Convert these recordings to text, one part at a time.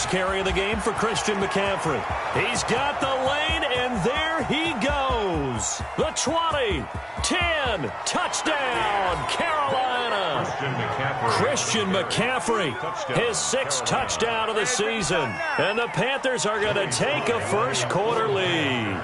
first carry of the game for Christian McCaffrey. He's got the lane, and there he goes. The 20, 10, touchdown, Carolina. Christian McCaffrey, his 6th touchdown of the season. And the Panthers are going to take a first-quarter lead.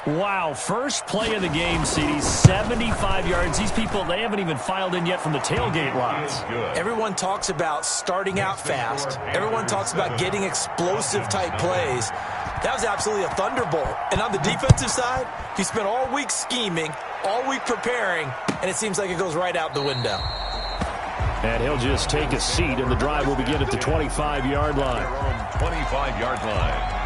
Wow, first play of the game, CD, 75 yards. These people, they haven't even filed in yet from the tailgate lots. Everyone talks about starting out fast. Everyone talks about getting explosive-type plays. That was absolutely a thunderbolt. And on the defensive side, he spent all week scheming, all week preparing, and it seems like it goes right out the window. And he'll just take a seat, and the drive will begin at the 25-yard line. 25-yard line.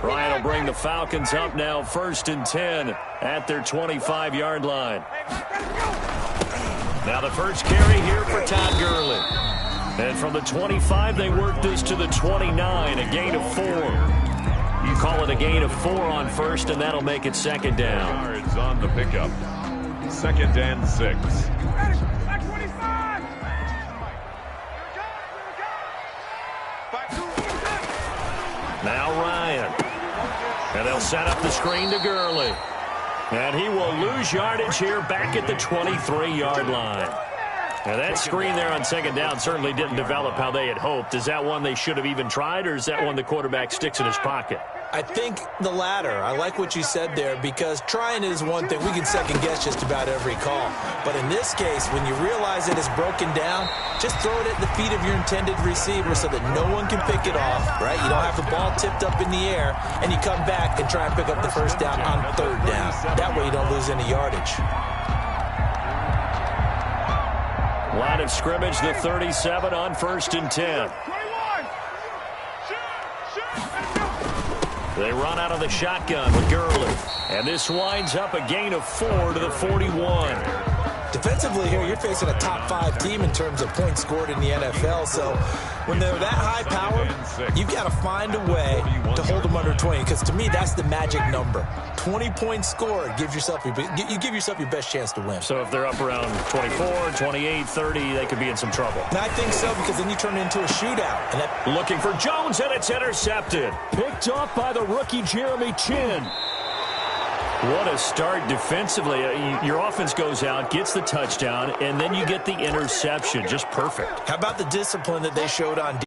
Ryan will bring the Falcons up now, 1st and 10 at their 25-yard line. Now the first carry here for Todd Gurley. And from the 25, they work this to the 29, a gain of 4. You call it a gain of 4 on first, and that'll make it 2nd down. Yards on the pickup. 2nd and 6. Now Ryan. And they'll set up the screen to Gurley. And he will lose yardage here back at the 23-yard line. And that screen there on 2nd down certainly didn't develop how they had hoped. Is that one they should have even tried, or is that one the quarterback sticks in his pocket? I think the latter. I like what you said there, because trying is one thing. We can second-guess just about every call. But in this case, when you realize it is broken down, just throw it at the feet of your intended receiver so that no one can pick it off, right? You don't have the ball tipped up in the air, and you come back and try and pick up the first down on 3rd down. That way you don't lose any yardage. Line of scrimmage, the 37 on 1st and 10. They run out of the shotgun with Gurley. And this winds up a gain of 4 to the 41. Defensively here, you're facing a top-5 team in terms of points scored in the NFL. So when they're that high-powered, you've got to find a way to hold them under 20. Because to me, that's the magic number. 20 points scored gives yourself you give yourself your best chance to win. So if they're up around 24, 28, 30, they could be in some trouble. And I think so, because then you turn it into a shootout. And looking for Jones, and it's intercepted. Picked off by the rookie Jeremy Chin. What a start defensively. Your offense goes out, gets the touchdown, and then you get the interception. Just perfect. How about the discipline that they showed on defense?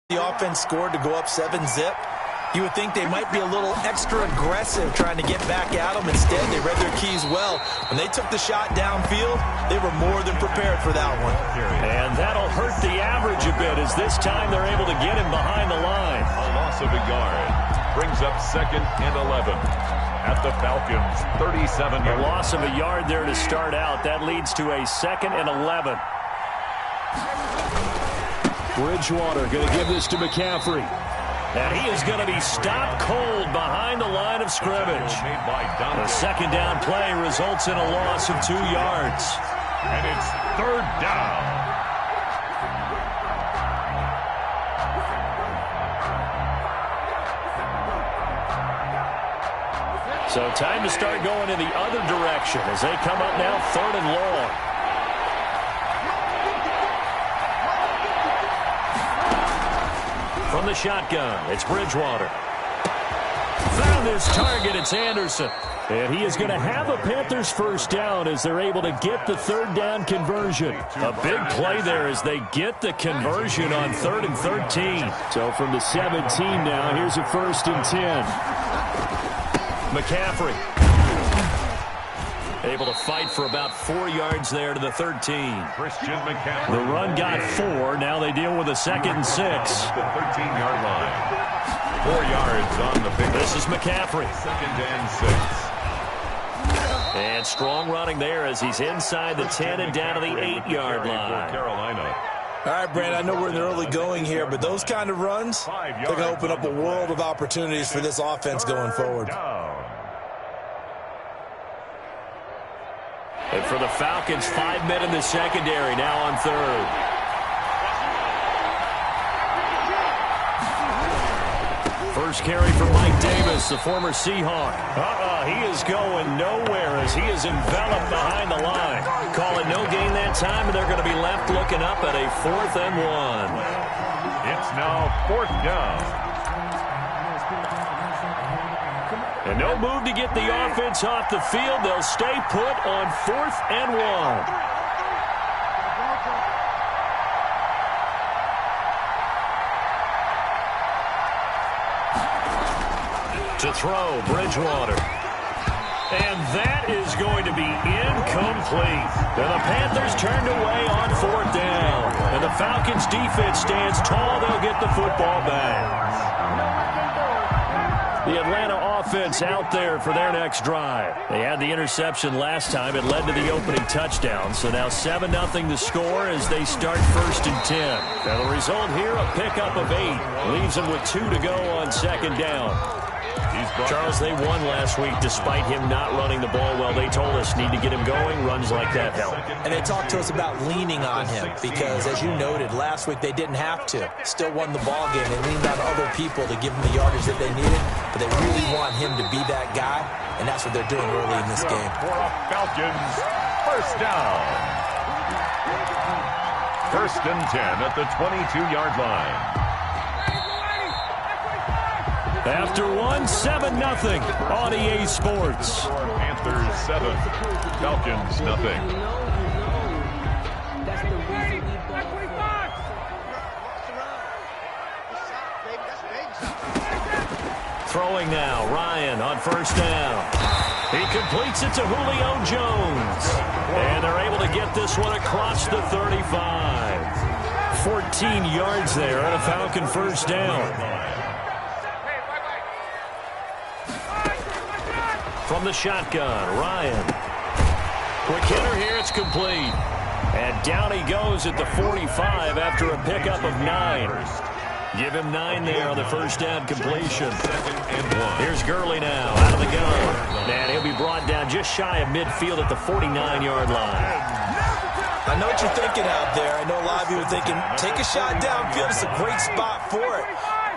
The offense scored to go up 7-zip. You would think they might be a little extra aggressive trying to get back at them. Instead, they read their keys well. When they took the shot downfield, they were more than prepared for that one. And that'll hurt the average a bit, as this time they're able to get him behind the line. A loss of a yard brings up 2nd and 11 at the Falcons' 37-yard line. A loss of a yard there to start out. That leads to a 2nd and 11. Bridgewater going to give this to McCaffrey. And he is going to be stopped cold behind the line of scrimmage. The 2nd down play results in a loss of 2 yards. And it's 3rd down. So time to start going in the other direction as they come up now 3rd and long. From the shotgun, it's Bridgewater. Found his target, it's Anderson. And he is going to have a Panthers first down as they're able to get the 3rd down conversion. A big play there as they get the conversion on 3rd and 13. So from the 17 now, here's a 1st and 10. McCaffrey able to fight for about 4 yards there to the 13. Christian McCaffrey. The run got 4. Now they deal with a 2nd and 6. The 13-yard line. 4 yards on the pick. This is McCaffrey. 2nd and 6. And strong running there as he's inside the 10 and down to the 8-yard line. Carolina. All right, Brandon, I know we're in the early going here, but those kind of runs, they're going to open up a world of opportunities for this offense going forward. And for the Falcons, 5 men in the secondary, now on 3rd. First carry for Mike Davis, the former Seahawk. He is going nowhere as he is enveloped behind the line. Call it no gain that time, and they're going to be left looking up at a 4th and 1. It's now 4th down. And no move to get the offense off the field. They'll stay put on 4th and 1. To throw, Bridgewater. And that is going to be incomplete. And the Panthers turned away on 4th down. And the Falcons defense stands tall. They'll get the football back. The Atlanta offense out there for their next drive. They had the interception last time. It led to the opening touchdown. So now 7-0 the score as they start 1st and 10. Now the result here, a pickup of 8. Leaves them with 2 to go on 2nd down. Charles, they won last week despite him not running the ball well. They told us need to get him going. Runs like that help. And they talked to us about leaning on him because, as you noted, last week they didn't have to. Still won the ball game. They leaned on other people to give them the yardage that they needed, but they really want him to be that guy, and that's what they're doing early in this game. For a Falcons 1st down. 1st and 10 at the 22-yard line. After 7-0 on EA Sports. Panthers 7, Falcons nothing. Throwing now, Ryan on 1st down. He completes it to Julio Jones. And they're able to get this one across the 35. 14 yards there and a Falcon 1st down. From the shotgun, Ryan. Quick hitter here, it's complete. And down he goes at the 45 after a pickup of 9. Give him 9 there on the 1st down completion. Here's Gurley now, out of the gun. And he'll be brought down just shy of midfield at the 49-yard line. I know what you're thinking out there. I know a lot of you are thinking, take a shot downfield. It's a great spot for it.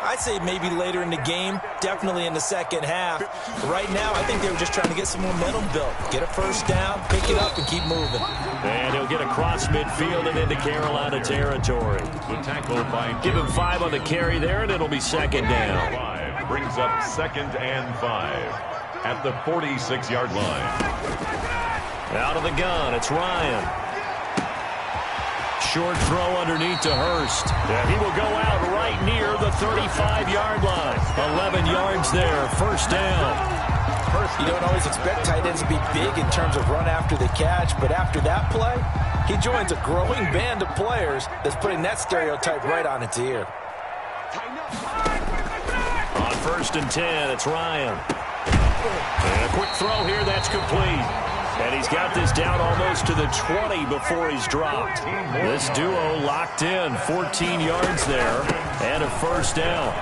I'd say maybe later in the game, definitely in the 2nd half. Right now, I think they were just trying to get some momentum built. Get a 1st down, pick it up, and keep moving. And he'll get across midfield and into Carolina territory. The tackle by Give him 5 on the carry there, and it'll be 2nd down. 5 brings up 2nd and 5 at the 46-yard line. Out of the gun, it's Ryan. Short throw underneath to Hurst. And he will go out right near the 35-yard line. 11 yards there, 1st down. You don't always expect tight ends to be big in terms of run after the catch, but after that play, he joins a growing band of players that's putting that stereotype right on its ear. On 1st and 10, it's Ryan. And a quick throw here, that's complete. And he's got this down almost to the 20 before he's dropped. This duo locked in, 14 yards there, and a 1st down.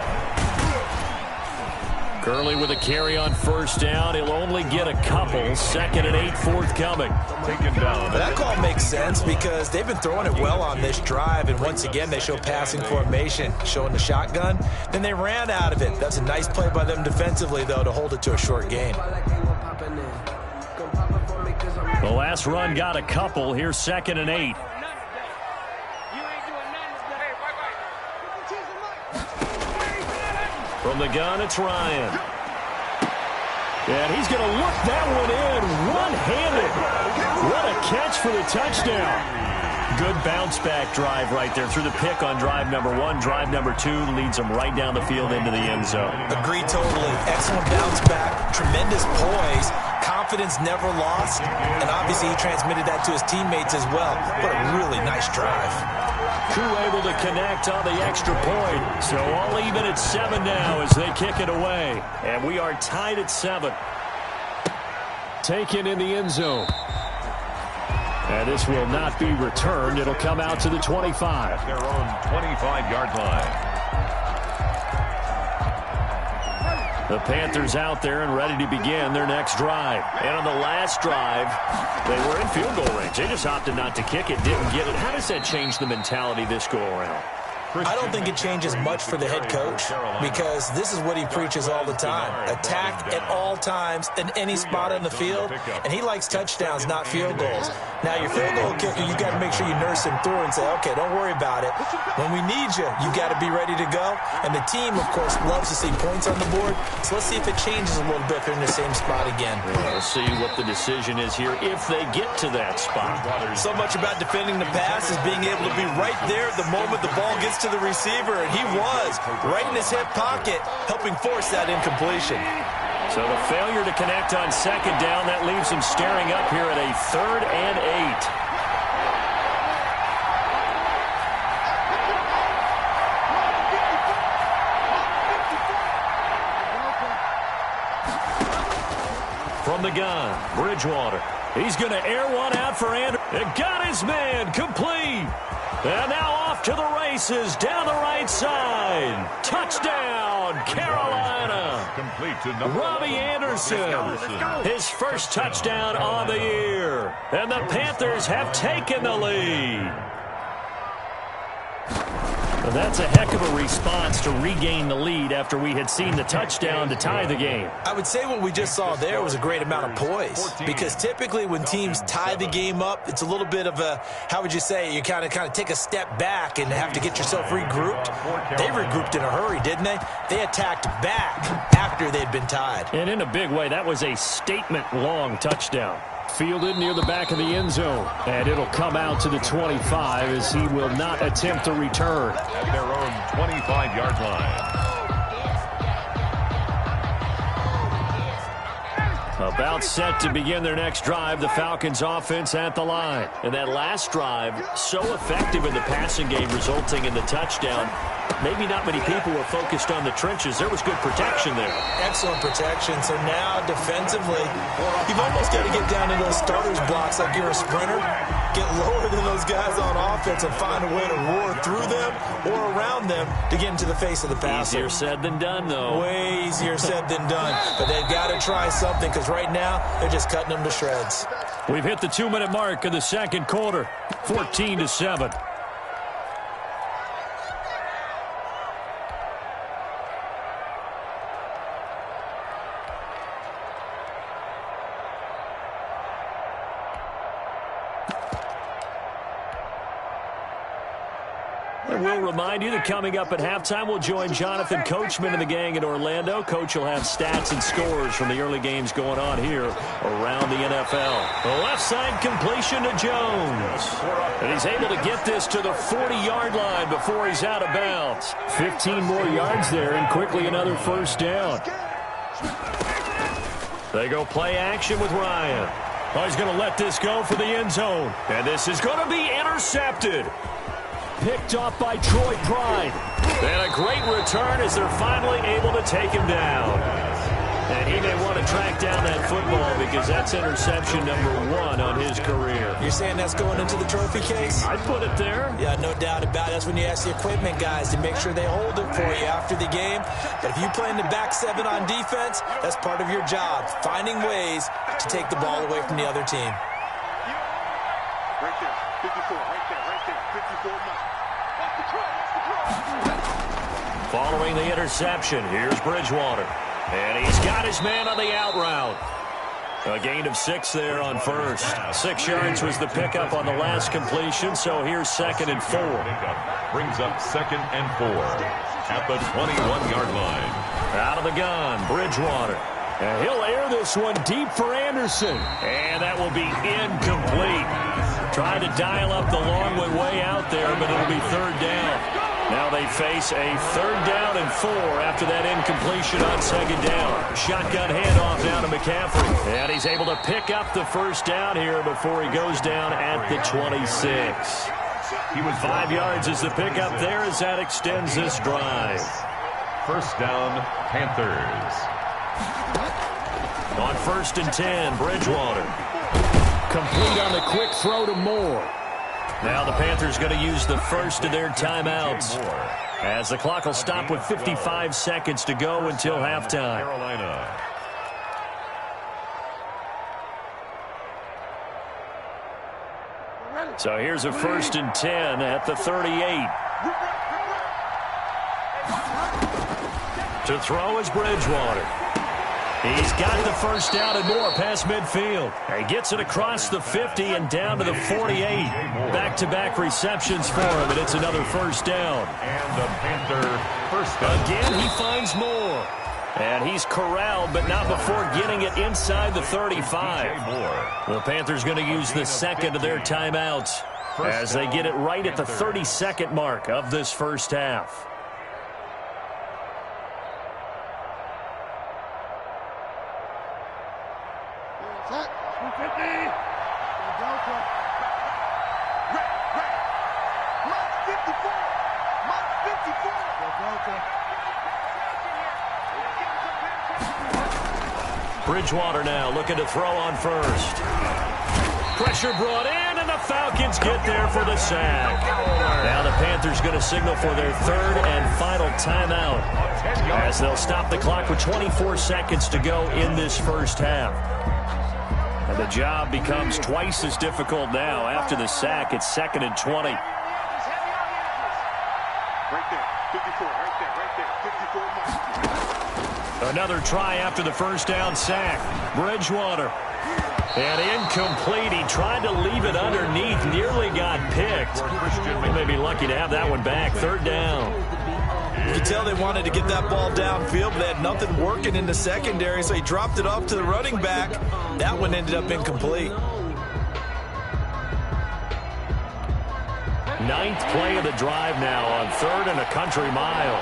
Gurley with a carry on 1st down. He'll only get a couple. 2nd and 8 forthcoming. Taken down. But that call makes sense because they've been throwing it well on this drive, and once again they show passing formation, showing the shotgun. Then they ran out of it. That's a nice play by them defensively, though, to hold it to a short gain. The last run got a couple. Here's 2nd and 8. From the gun, it's Ryan. And he's going to look that one in one-handed. What a catch for the touchdown. Good bounce-back drive right there through the pick on drive number 1. Drive number 2 leads him right down the field into the end zone. Agreed totally. Excellent bounce-back. Tremendous poise. Confidence never lost. And obviously he transmitted that to his teammates as well. What a really nice drive. Crew able to connect on the extra point. So all even at 7 now as they kick it away. And we are tied at 7. Taken in the end zone. And this will not be returned. It'll come out to the 25. Their own 25-yard line. The Panthers out there and ready to begin their next drive. And on the last drive, they were in field goal range. They just opted not to kick it, didn't get it. How does that change the mentality this go around? I don't think it changes much for the head coach because this is what he preaches all the time. Attack at all times in any spot on the field, and he likes touchdowns, not field goals. Now, your field goal kicker, you got to make sure you nurse him through and say, okay, don't worry about it. When we need you, you got to be ready to go. And the team, of course, loves to see points on the board. So let's see if it changes a little bit if they're in the same spot again. We'll see what the decision is here if they get to that spot. So much about defending the pass is being able to be right there at the moment the ball gets to the receiver. And he was right in his hip pocket, helping force that incompletion. So the failure to connect on second down, that leaves him staring up here at a 3rd and 8. From the gun, Bridgewater. He's going to air one out for Anderson. It got his man complete. And now off to the races down the right side. Touchdown, Carolina. Complete to Robbie Anderson. His first touchdown on the year. And the Panthers have taken the lead. Well, that's a heck of a response to regain the lead after we had seen the touchdown to tie the game. I would say what we just saw there was a great amount of poise, because typically when teams tie the game up, it's a little bit of a, how would you say, you kind of take a step back and have to get yourself regrouped. They regrouped in a hurry, didn't they? They attacked back after they'd been tied. And in a big way, that was a statement-long touchdown. Fielded near the back of the end zone. And it'll come out to the 25 as he will not attempt to return. At their own 25-yard line. About set to begin their next drive, the Falcons offense at the line. And that last drive, so effective in the passing game, resulting in the touchdown. Maybe not many people were focused on the trenches. There was good protection there. Excellent protection. So now, defensively, you've almost got to get down to those starters blocks like you're a sprinter. Get lower than those guys on offense and find a way to roar through them or around them to get into the face of the passer. Easier said than done, though. Way easier said than done. But they've got to try something, because right now, they're just cutting them to shreds. We've hit the 2-minute mark of the second quarter, 14-7. We'll remind you that coming up at halftime, we'll join Jonathan Coachman and the gang in Orlando. Coach will have stats and scores from the early games going on here around the NFL. The left side completion to Jones. And he's able to get this to the 40-yard line before he's out of bounds. 15 more yards there and quickly another first down. They go play action with Ryan. Oh, he's going to let this go for the end zone. And this is going to be intercepted. Picked off by Troy Pride. And a great return as they're finally able to take him down. And he may want to track down that football because that's interception number 1 on his career. You're saying that's going into the trophy case? I'd put it there. Yeah, no doubt about it. That's when you ask the equipment guys to make sure they hold it for you after the game. But if you play in the back 7 on defense, that's part of your job, finding ways to take the ball away from the other team. Right there, 54, right there, 54 now. Following the interception, here's Bridgewater. And he's got his man on the out route. A gain of 6 there on first. 6 yards was the pickup on the last completion, so here's 2nd and 4. Brings up 2nd and 4 at the 21-yard line. Out of the gun, Bridgewater. And he'll air this one deep for Anderson. And that will be incomplete. Trying to dial up the long way out there, but it'll be 3rd down. Now they face a 3rd down and 4 after that incompletion on 2nd down. Shotgun handoff down to McCaffrey. And he's able to pick up the first down here before he goes down at the 26. He was 5 yards as the pickup there as that extends this drive. First down, Panthers. On 1st and 10, Bridgewater. Complete on the quick throw to Moore. Now the Panthers going to use the first of their timeouts as the clock will stop with 55 seconds to go until halftime. Carolina. So here's a 1st and 10 at the 38. To throw is Bridgewater. He's got the first down and more past midfield. He gets it across the 50 and down to the 48. Back-to-back receptions for him, and it's another first down. And the Panther first down. Again, he finds more. And he's corralled, but not before getting it inside the 35. The Panthers going to use the second of their timeouts as they get it right at the 32nd mark of this first half. Bridgewater now looking to throw on first. Pressure brought in, and the Falcons get there for the sack. Now the Panthers going to signal for their third and final timeout as they'll stop the clock with 24 seconds to go in this first half. And the job becomes twice as difficult now. After the sack, it's 2nd and 20. Right there, 54, right there, 54 more. Another try after the first down sack. Bridgewater. And incomplete. He tried to leave it underneath. Nearly got picked. He may be lucky to have that one back. Third down. You can tell they wanted to get that ball downfield, but they had nothing working in the secondary, so he dropped it off to the running back. That one ended up incomplete. 9th play of the drive now on 3rd and a country mile.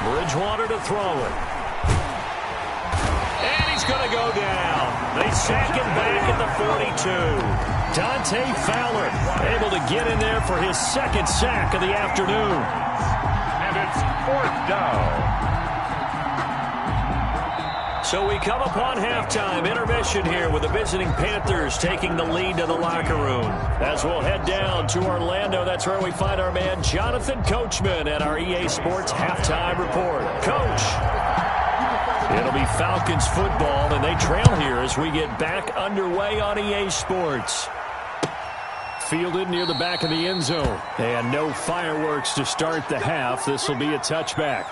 Bridgewater to throw it. And he's going to go down. They sack him back at the 42. Dante Fowler able to get in there for his second sack of the afternoon. And it's 4th down. So we come upon halftime intermission here with the visiting Panthers taking the lead to the locker room. As we'll head down to Orlando, that's where we find our man Jonathan Coachman at our EA Sports Halftime Report. Coach, it'll be Falcons football, and they trail here as we get back underway on EA Sports. Fielded near the back of the end zone. And no fireworks to start the half. This will be a touchback.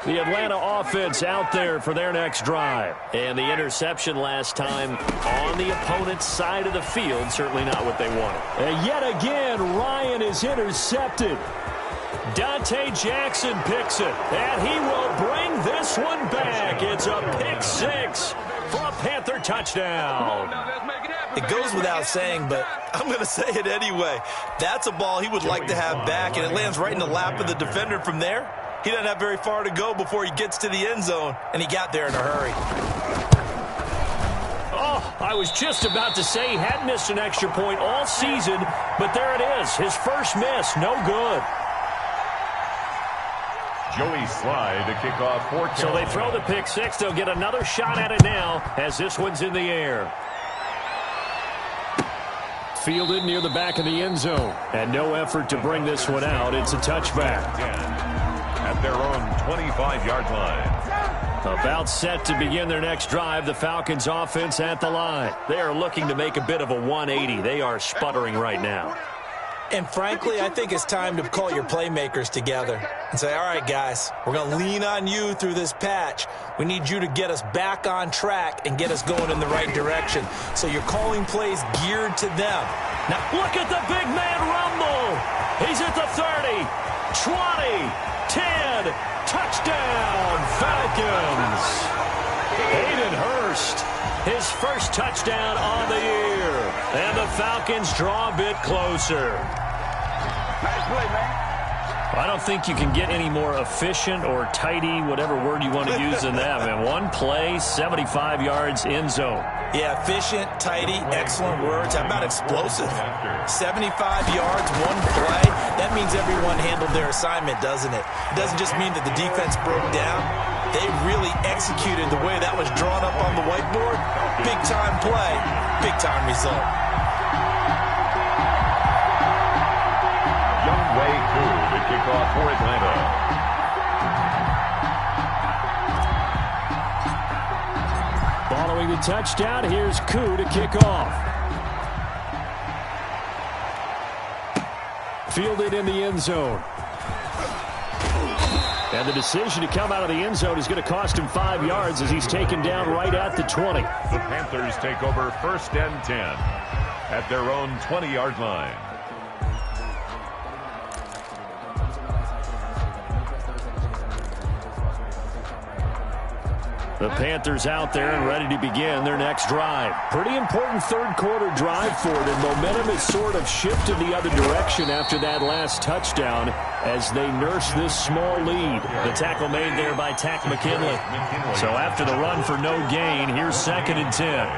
The Atlanta offense out there for their next drive. And the interception last time on the opponent's side of the field. Certainly not what they wanted. And yet again, Ryan is intercepted. Dante Jackson picks it. And he will bring this one back. It's a pick 6 for a Panther touchdown. It goes without saying, but I'm going to say it anyway. That's a ball he would like to have back, and it lands right in the lap of the defender from there. He doesn't have very far to go before he gets to the end zone, and he got there in a hurry. Oh, I was just about to say he had missed an extra point all season, but there it is. His first miss, no good. Joey Slye to kick off for Carolina. So they throw the pick 6. They'll get another shot at it now as this one's in the air. Fielded near the back of the end zone. And no effort to bring this one out. It's a touchback. At their own 25-yard line. About set to begin their next drive. The Falcons offense at the line. They are looking to make a bit of a 180. They are sputtering right now. And frankly, I think it's time to call your playmakers together and say, all right, guys, we're going to lean on you through this patch. We need you to get us back on track and get us going in the right direction. So you're calling plays geared to them. Now, look at the big man rumble. He's at the 30, 20, 10, touchdown, Falcons. Hayden Hurst, his first touchdown on the year. And the Falcons draw a bit closer. Nice play, man. I don't think you can get any more efficient or tidy, whatever word you want to use in that, man. One play, 75 yards, end zone. Yeah, efficient, tidy, excellent words. How about explosive? 75 yards, one play. That means everyone handled their assignment, doesn't it? It doesn't just mean that the defense broke down. They really executed the way that was drawn up on the whiteboard. Big-time play, big-time result. Young Way Koo to kick off for Atlanta. Following the touchdown, here's Koo to kick off. Fielded in the end zone. And the decision to come out of the end zone is going to cost him 5 yards as he's taken down right at the 20. The Panthers take over 1st and 10 at their own 20-yard line. The Panthers out there and ready to begin their next drive. Pretty important third-quarter drive for them. Momentum has sort of shifted the other direction after that last touchdown as they nurse this small lead. The tackle made there by Tack McKinley. So after the run for no gain, here's 2nd and 10.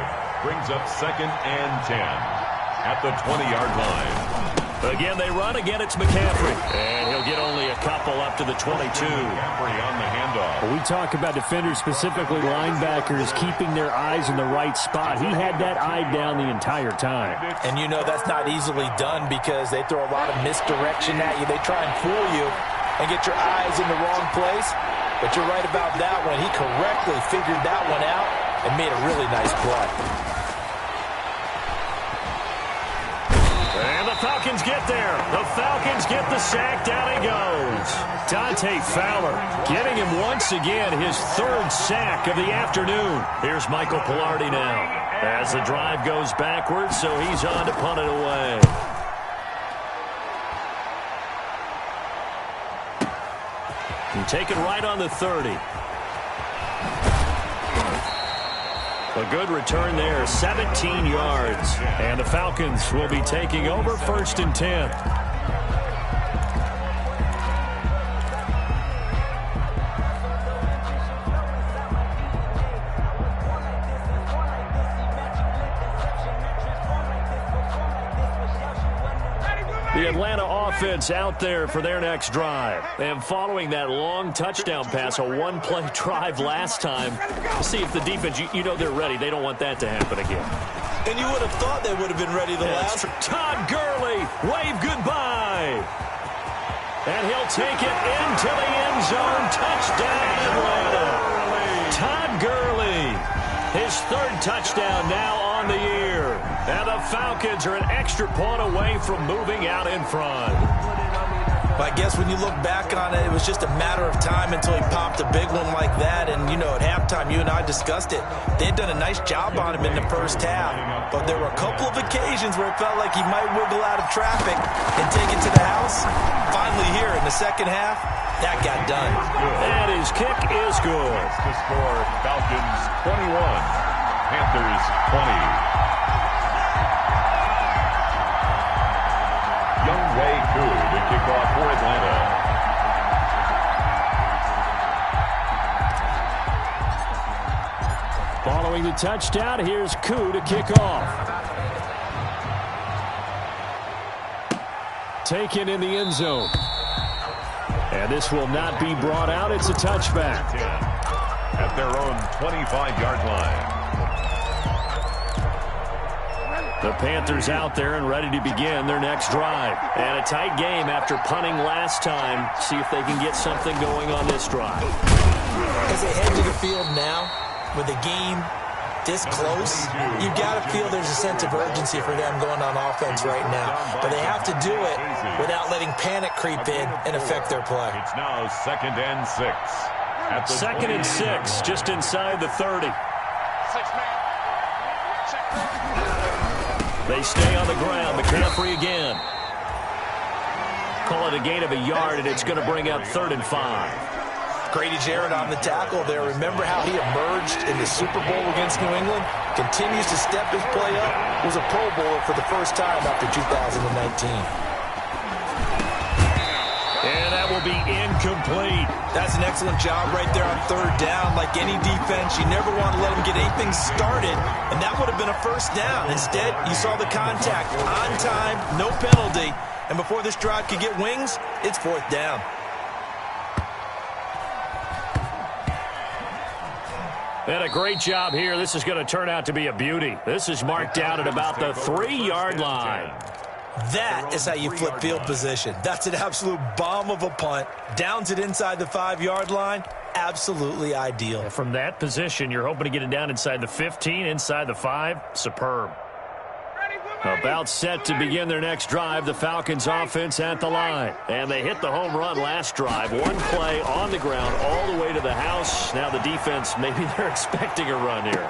Brings up 2nd and 10 at the 20-yard line. Again, they run. Again, it's McCaffrey. And he'll get only a couple up to the 22. McCaffrey on the handoff. Well, we talk about defenders, specifically linebackers, keeping their eyes in the right spot. He had that eye down the entire time. And you know that's not easily done because they throw a lot of misdirection at you. They try and fool you and get your eyes in the wrong place. But you're right about that one. He correctly figured that one out and made a really nice play. And the Falcons get there. The Falcons get the sack. Down he goes. Dante Fowler getting him once again his 3rd sack of the afternoon. Here's Michael Pilardi now as the drive goes backwards, so he's on to punt it away. And taken right on the 30. A good return there, 17 yards. And the Falcons will be taking over 1st and 10. The Atlanta offense out there for their next drive. And following that long touchdown pass, a one-play drive last time, see if the defense, you know they're ready. They don't want that to happen again. And you would have thought they would have been ready the last. Todd Gurley, wave goodbye. And he'll take it into the end zone. Touchdown, Atlanta. Todd Gurley, his 3rd touchdown now on the year. And the Falcons are an extra point away from moving out in front. I guess when you look back on it, it was just a matter of time until he popped a big one like that. And, you know, at halftime, you and I discussed it. They had done a nice job on him in the first half. But there were a couple of occasions where it felt like he might wiggle out of traffic and take it to the house. Finally here in the second half, that got done. And his kick is good. To score, Falcons 21, Panthers 20. Younghoe Koo to kick off for Atlanta. Following the touchdown, here's Koo to kick off. Taken in the end zone. And this will not be brought out. It's a touchback. At their own 25-yard line. The Panthers out there and ready to begin their next drive. And a tight game after punting last time. See if they can get something going on this drive. As they head to the field now, with the game this close, you've got to feel there's a sense of urgency for them going on offense right now. But they have to do it without letting panic creep in and affect their play. It's now 2nd and 6. At the 2nd and 6, just inside the 30. They stay on the ground. McCaffrey again. Call it a gain of a yard, and it's going to bring up 3rd and 5. Grady Jarrett on the tackle there. Remember how he emerged in the Super Bowl against New England? Continues to step his play up. Was a Pro Bowler for the first time after 2019. And that will be incomplete. That's an excellent job right there on 3rd down. Like any defense, you never want to let them get anything started, and that would have been a 1st down. Instead, you saw the contact on time, no penalty, and before this drive could get wings, it's 4th down. And a great job here. This is going to turn out to be a beauty. This is marked out at about the 3-yard line. That is how you flip field position. That's an absolute bomb of a punt. Downs it inside the 5-yard line. Absolutely ideal. And from that position, you're hoping to get it down inside the 15, inside the 5. Superb. About set to begin their next drive, the Falcons offense at the line. And they hit the home run last drive. One play on the ground all the way to the house. Now the defense, maybe they're expecting a run here.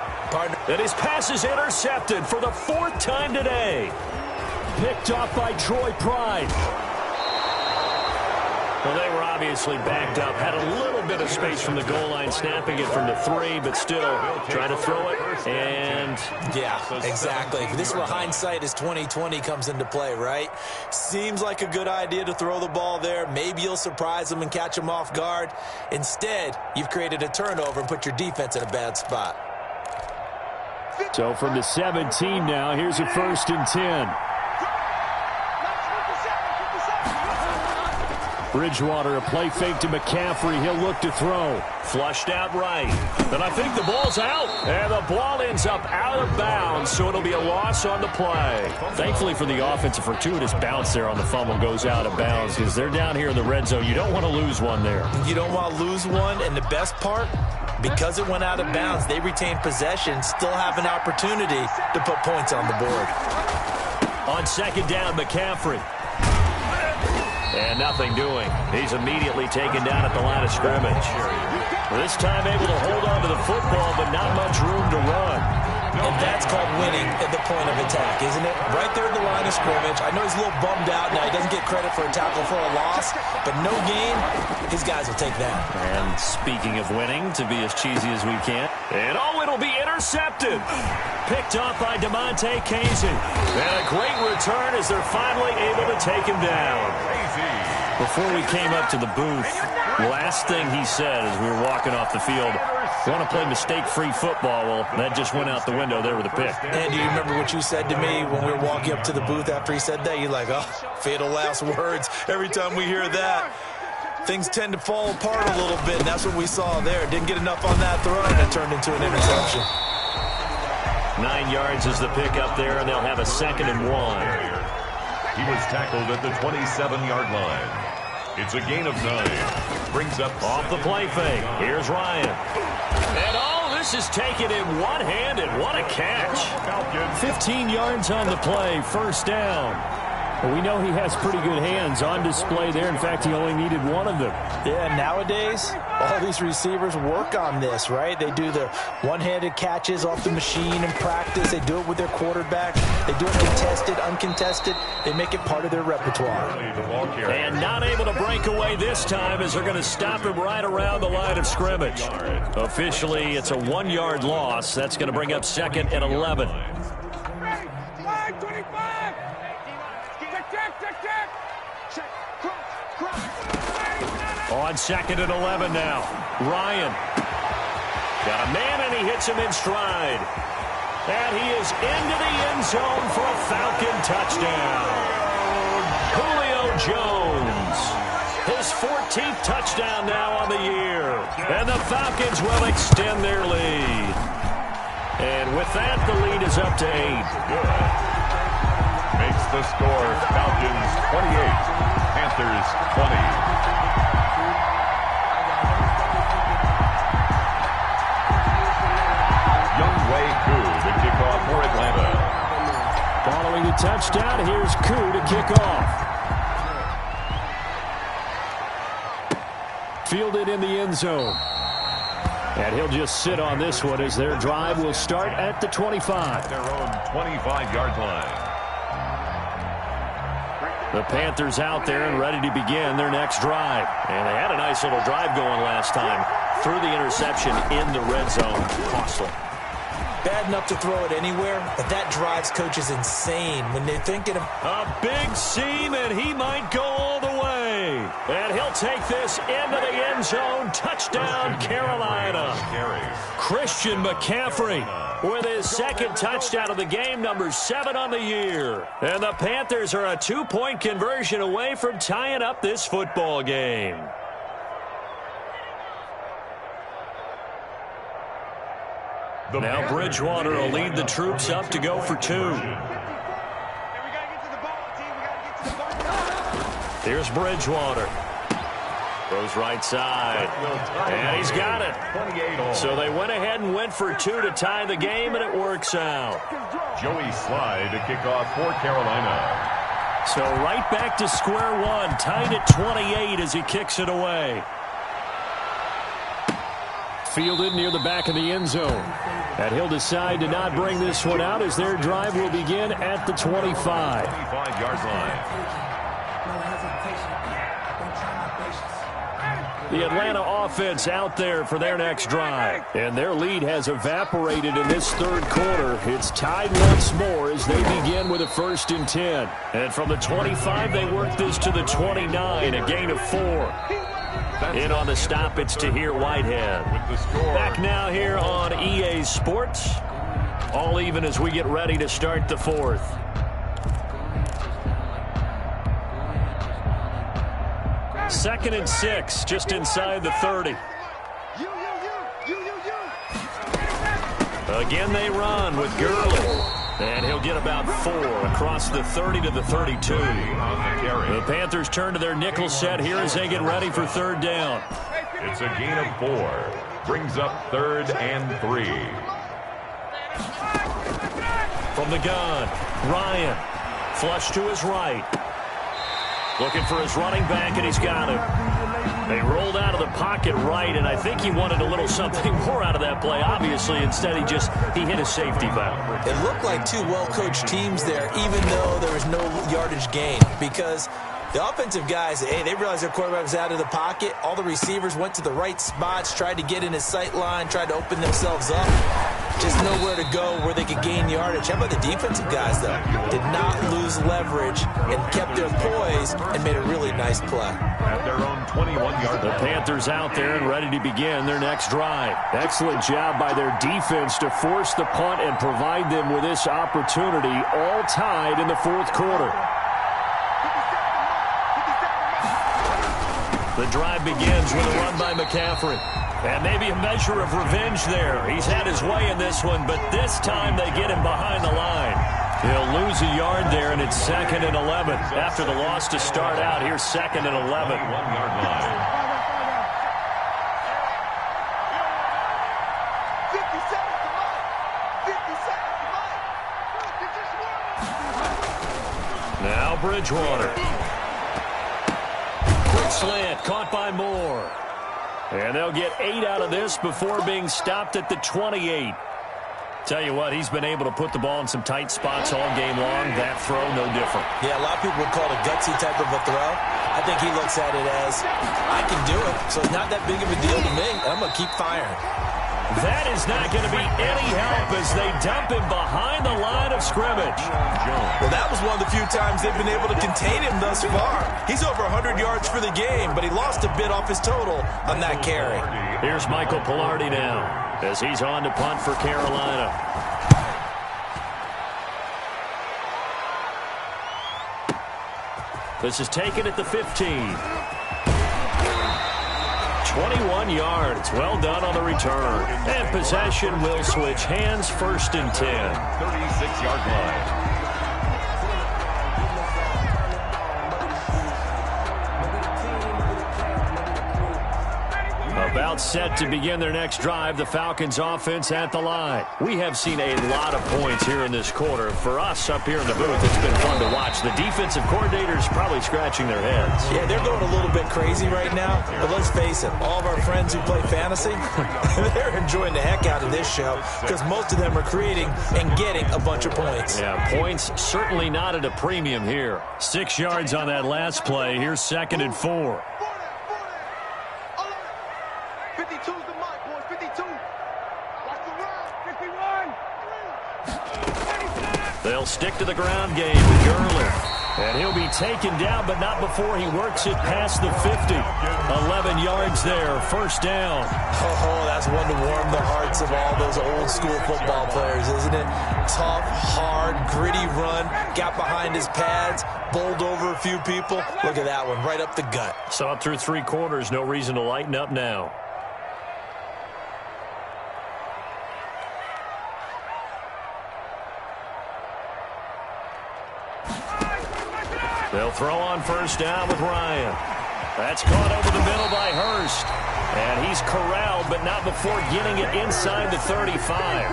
And his pass is intercepted for the 4th time today. Picked off by Troy Pride. Well, they were obviously backed up. Had a little bit of space from the goal line, snapping it from the 3, but still trying to throw it. And yeah, exactly. This is where hindsight is 20/20 comes into play, right? Seems like a good idea to throw the ball there. Maybe you'll surprise them and catch them off guard. Instead, you've created a turnover and put your defense in a bad spot. So from the 17 now, here's a 1st and 10. Bridgewater, a play fake to McCaffrey. He'll look to throw. Flushed out right. And I think the ball's out. And the ball ends up out of bounds, so it'll be a loss on the play. Thankfully for the offense, a fortuitous bounce there on the fumble goes out of bounds because they're down here in the red zone. You don't want to lose one there. You don't want to lose one, and the best part, because it went out of bounds, they retain possession, still have an opportunity to put points on the board. On 2nd down, McCaffrey. And nothing doing. He's immediately taken down at the line of scrimmage. This time able to hold on to the football, but not much room to run. And that's called winning at the point of attack, isn't it? Right there at the line of scrimmage. I know he's a little bummed out now. He doesn't get credit for a tackle for a loss, but no gain, his guys will take that. And speaking of winning, to be as cheesy as we can. And it'll be intercepted. Picked off by DeMonte Casey. And a great return as they're finally able to take him down. Before we came up to the booth, last thing he said as we were walking off the field, want to play mistake-free football. Well, that just went out the window there with a pick. And do you remember what you said to me when we were walking up to the booth after he said that? You're like, oh, fatal last words. Every time we hear that, things tend to fall apart a little bit, and that's what we saw there. Didn't get enough on that throw, and it turned into an interception. 9 yards is the pick up there, and they'll have a 2nd and 1. He was tackled at the 27-yard line. It's a gain of 9. Brings up off the play fake. Here's Ryan. And this is taken in one-handed. What a catch. 15 yards on the play. 1st down. Well, we know he has pretty good hands on display there. In fact, he only needed one of them. Yeah, nowadays, all these receivers work on this, right? They do the one-handed catches off the machine in practice. They do it with their quarterback. They do it contested, uncontested. They make it part of their repertoire. And not able to break away this time as they're going to stop him right around the line of scrimmage. Officially, it's a 1-yard loss. That's going to bring up 2nd and 11. On 2nd and 11 now. Ryan. Got a man, and he hits him in stride. And he is into the end zone for a Falcon touchdown. Julio Jones. His 14th touchdown now on the year. And the Falcons will extend their lead. And with that, the lead is up to 8. Good. Makes the score Falcons 28, Panthers 20. The kickoff for Atlanta. Following the touchdown, here's Koo to kick off. Fielded in the end zone. And he'll just sit on this one as their drive will start at the 25. Their own 25-yard line. The Panthers out there and ready to begin their next drive. And they had a nice little drive going last time. Threw the interception in the red zone. Costly. Bad enough to throw it anywhere, but that drives coaches insane when they're thinking of a big seam, and he might go all the way. And he'll take this into the end zone. Touchdown, Carolina. Christian McCaffrey with his 2nd touchdown of the game, number 7 on the year. And the Panthers are a 2-point conversion away from tying up this football game. Now Bridgewater will lead the troops up to go for 2. Here's Bridgewater. Goes right side. And he's got it. So they went ahead and went for 2 to tie the game, and it works out. Joey Slye to kick off for Carolina. So right back to square one, tied at 28 as he kicks it away. Fielded near the back of the end zone. And he'll decide to not bring this one out as their drive will begin at the 25. 25-yard line. The Atlanta offense out there for their next drive. And their lead has evaporated in this third quarter. It's tied once more as they begin with a 1st and 10. And from the 25, they work this to the 29, a gain of 4. In on the stop, it's Tahir Whitehead. Back now here on EA Sports. All even as we get ready to start the 4th. Second and 6, just inside the 30. Again, they run with Gurley. And he'll get about 4 across the 30 to the 32. The Panthers turn to their nickel set here as they get ready for 3rd down. It's a gain of 4. Brings up 3rd and 3. From the gun, Ryan. Flush to his right. Looking for his running back, and he's got him. They rolled out of the pocket right, and I think he wanted a little something more out of that play. Obviously, instead he hit a safety valve. It looked like 2 well-coached teams there, even though there was no yardage gain, because the offensive guys, hey, they realized their quarterback was out of the pocket. All the receivers went to the right spots, tried to get in his sight line, tried to open themselves up. Just nowhere to go where they could gain yardage. How about the defensive guys, though? Did not lose leverage and kept their poise and made a really nice play. At their own 21-yard line. The Panthers out there and ready to begin their next drive. Excellent job by their defense to force the punt and provide them with this opportunity, all tied in the 4th quarter. The drive begins with a run by McCaffrey. And maybe a measure of revenge there. He's had his way in this one, but this time they get him behind the line. He'll lose a yard there, and it's 2nd and 11. After the loss to start out, here's 2nd and 11. 1-yard line. 50 seconds to Mike. 50 seconds to Mike. Now Bridgewater. Quick slant, caught by Moore. And they'll get 8 out of this before being stopped at the 28. Tell you what, he's been able to put the ball in some tight spots all game long. That throw, no different. Yeah, a lot of people would call it a gutsy type of a throw. I think he looks at it as, I can do it, so it's not that big of a deal to me. I'm going to keep firing. That is not going to be any help as they dump him behind the line of scrimmage. Well, that was one of the few times they've been able to contain him thus far. He's over 100 yards for the game, but he lost a bit off his total on that carry. Here's Michael Pilardi now as he's on to punt for Carolina. This is taken at the 15. 21 yards. Well done on the return. And possession will switch hands, 1st and 10. 36-yard line. About set to begin their next drive, the Falcons offense at the line. We have seen a lot of points here in this quarter. For us up here in the booth, it's been fun to watch. The defensive coordinators probably scratching their heads. Yeah, they're going a little bit crazy right now. But let's face it, all of our friends who play fantasy, they're enjoying the heck out of this show because most of them are creating and getting a bunch of points. Yeah, points certainly not at a premium here. 6 yards on that last play. Here's 2nd and 4. 52's the mic, boys. 52. Watch the run. 51. They'll stick to the ground game with Gurley. And he'll be taken down, but not before he works it past the 50. 11 yards there, 1st down. Oh, that's one to warm the hearts of all those old school football players, isn't it? Tough, hard, gritty run, got behind his pads, bowled over a few people. Look at that one, right up the gut. Saw it through 3 quarters, no reason to lighten up now. They'll throw on first down with Ryan. That's caught over the middle by Hurst. And he's corralled, but not before getting it inside the 35.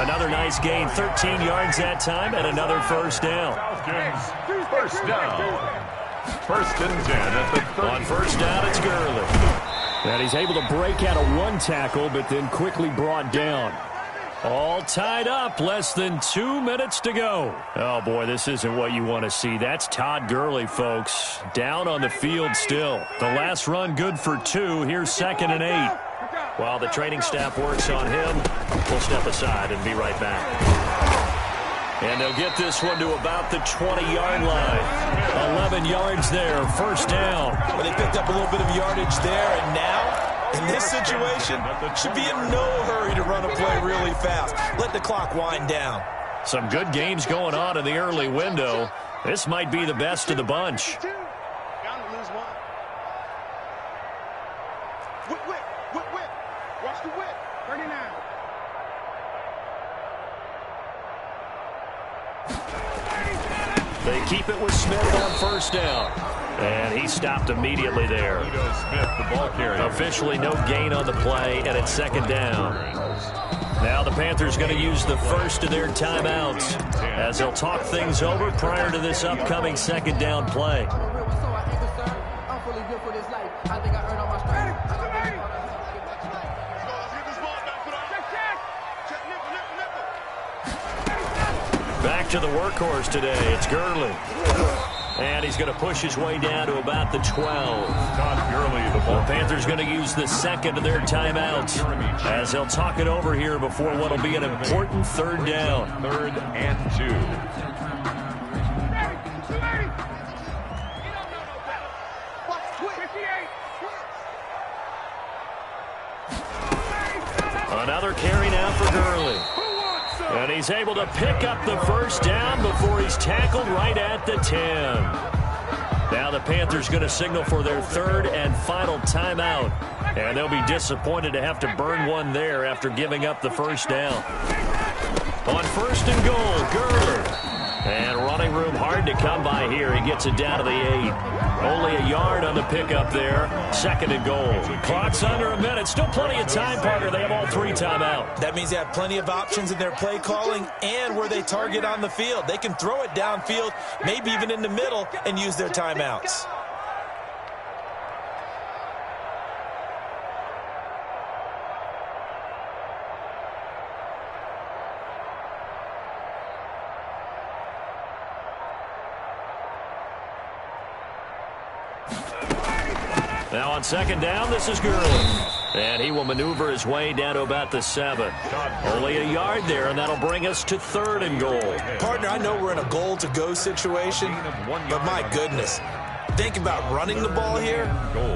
Another nice gain, 13 yards that time, and another first down. Falcons, first down. First and 10 at the 30. On first down, it's Gurley. And he's able to break out of one tackle, but then quickly brought down. All tied up, less than 2 minutes to go. Oh, boy, this isn't what you want to see. That's Todd Gurley, folks. Down on the field still. The last run good for 2. Here's 2nd and 8. While the training staff works on him, we'll step aside and be right back. And they'll get this one to about the 20-yard line. 11 yards there, first down. Well, they picked up a little bit of yardage there, and now, in this situation, should be in no hurry to run a play really fast. Let the clock wind down. Some good games going on in the early window. This might be the best of the bunch. Watch the whip. 39. They keep it with Smith on first down. And he stopped immediately there. Smith, the ball carrier. Officially no gain on the play, and it's 2nd down. Now the Panthers going to use the first of their timeouts as they'll talk things over prior to this upcoming 2nd down play. Back to the workhorse today. It's Gurley. And he's going to push his way down to about the 12. Todd Gurley, the ball. The Panthers going to use the second of their timeouts as they'll talk it over here before what will be an important 3rd down. 3rd and 2. Another carry now for Gurley. And he's able to pick up the first down before he's tackled right at the 10. Now the Panthers going to signal for their 3rd and final timeout. And they'll be disappointed to have to burn one there after giving up the first down. On 1st and goal, Gurley. And running room hard to come by here. He gets it down to the 8. Only a yard on the pickup there. 2nd and goal. Clock's under a minute. Still plenty of time, partner. They have all 3 timeout. That means they have plenty of options in their play calling and where they target on the field. They can throw it downfield, maybe even in the middle, and use their timeouts. Now on 2nd down, this is Gurley. And he will maneuver his way down to about the 7. Only a yard there, and that'll bring us to 3rd and goal. Partner, I know we're in a goal-to-go situation, but my goodness, think about running the ball here.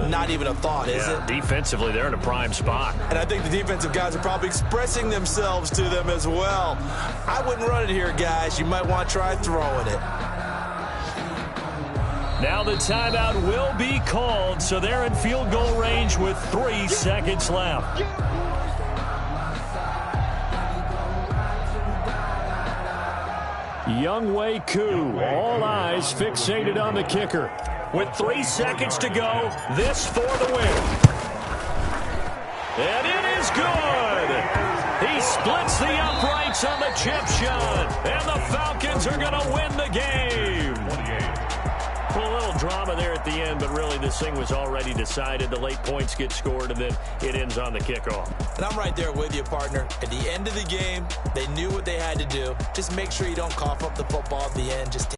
Not even a thought, is it? Defensively, they're in a prime spot. And I think the defensive guys are probably expressing themselves to them as well. I wouldn't run it here, guys. You might want to try throwing it. Now the timeout will be called, so they're in field goal range with 3 seconds left. Younghoe Koo, all eyes fixated on the kicker. With 3 seconds to go, this for the win. And it is good. He splits the uprights on the chip shot, and the Falcons are going to win the game. A little drama there at the end, but really this thing was already decided. The late points get scored, and then it ends on the kickoff. And I'm right there with you, partner. At the end of the game, they knew what they had to do. Just make sure you don't cough up the football at the end. Just